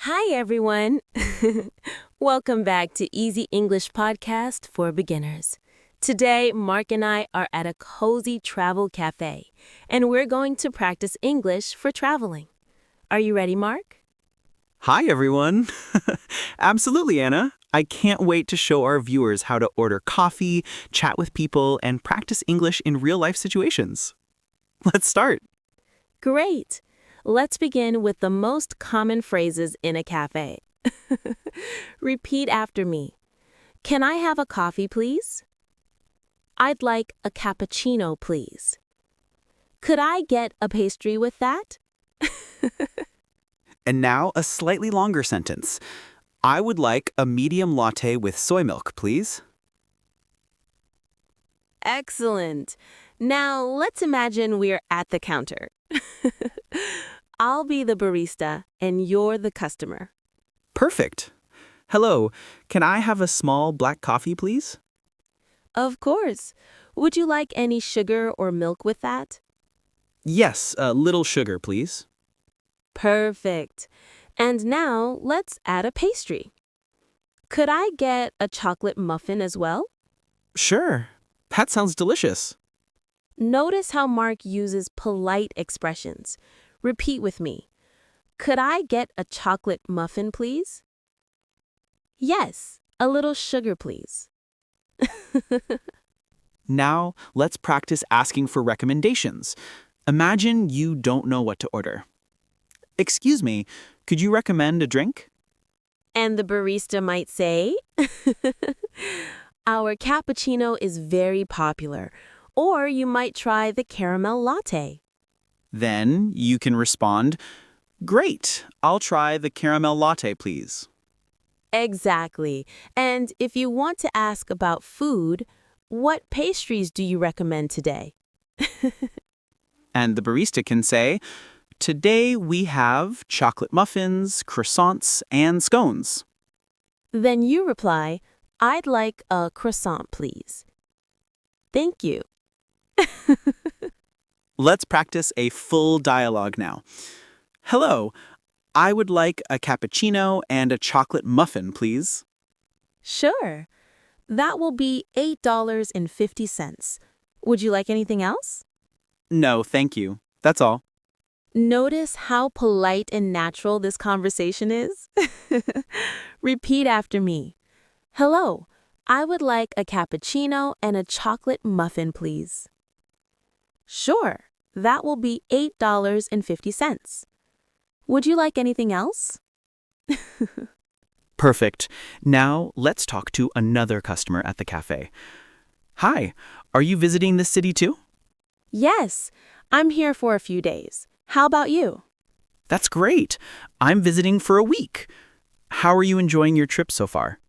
Hi, everyone. Welcome back to Easy English Podcast for Beginners. Today, Mark and I are at a cozy travel cafe, and we're going to practice English for traveling. Are you ready, Mark? Hi, everyone. Absolutely, Anna. I can't wait to show our viewers how to order coffee, chat with people, and practice English in real-life situations. Let's start. Great. Let's begin with the most common phrases in a cafe. Repeat after me. Can I have a coffee, please? I'd like a cappuccino, please. Could I get a pastry with that? And now a slightly longer sentence. I would like a medium latte with soy milk, please. Excellent. Now let's imagine we're at the counter. I'll be the barista and you're the customer. Perfect. Hello, can I have a small black coffee, please? Of course. Would you like any sugar or milk with that? Yes, a little sugar, please. Perfect. And now let's add a pastry. Could I get a chocolate muffin as well? Sure. That sounds delicious. Notice how Mark uses polite expressions. Repeat with me. Could I get a chocolate muffin, please? Yes, a little sugar, please. Now, let's practice asking for recommendations. Imagine you don't know what to order. Excuse me, could you recommend a drink? And the barista might say, our cappuccino is very popular, or you might try the caramel latte. Then you can respond, Great, I'll try the caramel latte, please. Exactly. And if you want to ask about food, what pastries do you recommend today? And the barista can say, Today we have chocolate muffins, croissants, and scones. Then you reply, I'd like a croissant, please. Thank you. Let's practice a full dialogue now. Hello, I would like a cappuccino and a chocolate muffin, please. Sure. That will be $8.50. Would you like anything else? No, thank you. That's all. Notice how polite and natural this conversation is? Repeat after me. Hello, I would like a cappuccino and a chocolate muffin, please. Sure, that will be $8.50. Would you like anything else? Perfect. Now, let's talk to another customer at the cafe. Hi, are you visiting this city too? Yes, I'm here for a few days. How about you? That's great. I'm visiting for a week. How are you enjoying your trip so far?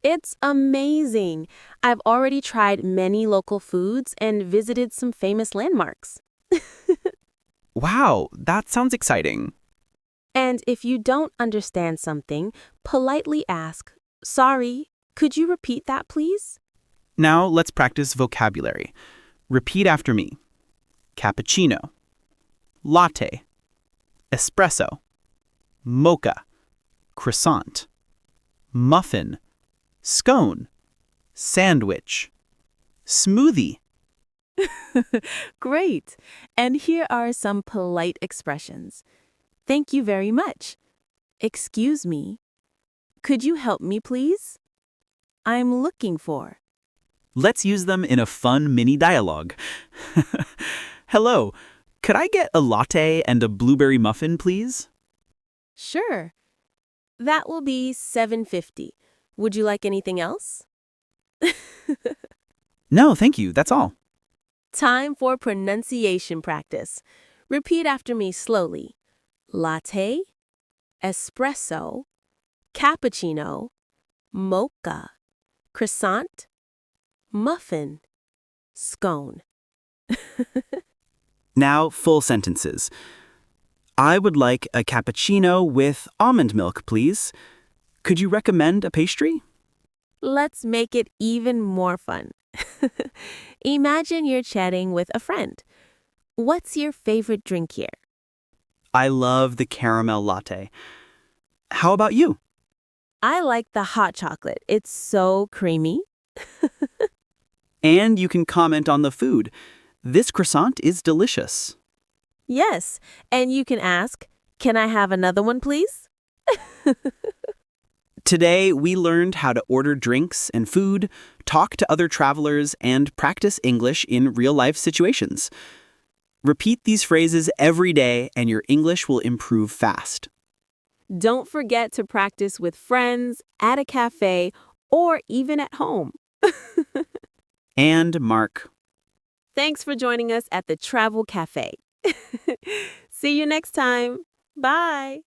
It's amazing. I've already tried many local foods and visited some famous landmarks. Wow, that sounds exciting. And if you don't understand something, politely ask, Sorry, could you repeat that, please? Now, let's practice vocabulary. Repeat after me. Cappuccino, latte, espresso, mocha, croissant, muffin, scone, sandwich, smoothie. Great. And here are some polite expressions. Thank you very much. Excuse me. Could you help me, please? I'm looking for. Let's use them in a fun mini dialogue. Hello, could I get a latte and a blueberry muffin, please? Sure. That will be $7.50. Would you like anything else? No, thank you. That's all. Time for pronunciation practice. Repeat after me slowly. Latte, espresso, cappuccino, mocha, croissant, muffin, scone. Now, full sentences. I would like a cappuccino with almond milk, please. Could you recommend a pastry? Let's make it even more fun. Imagine you're chatting with a friend. What's your favorite drink here? I love the caramel latte. How about you? I like the hot chocolate. It's so creamy. And you can comment on the food. This croissant is delicious. Yes, and you can ask, can I have another one, please? Today, we learned how to order drinks and food, talk to other travelers, and practice English in real-life situations. Repeat these phrases every day, and your English will improve fast. Don't forget to practice with friends, at a cafe, or even at home. And Mark. Thanks for joining us at the Travel Cafe. See you next time. Bye.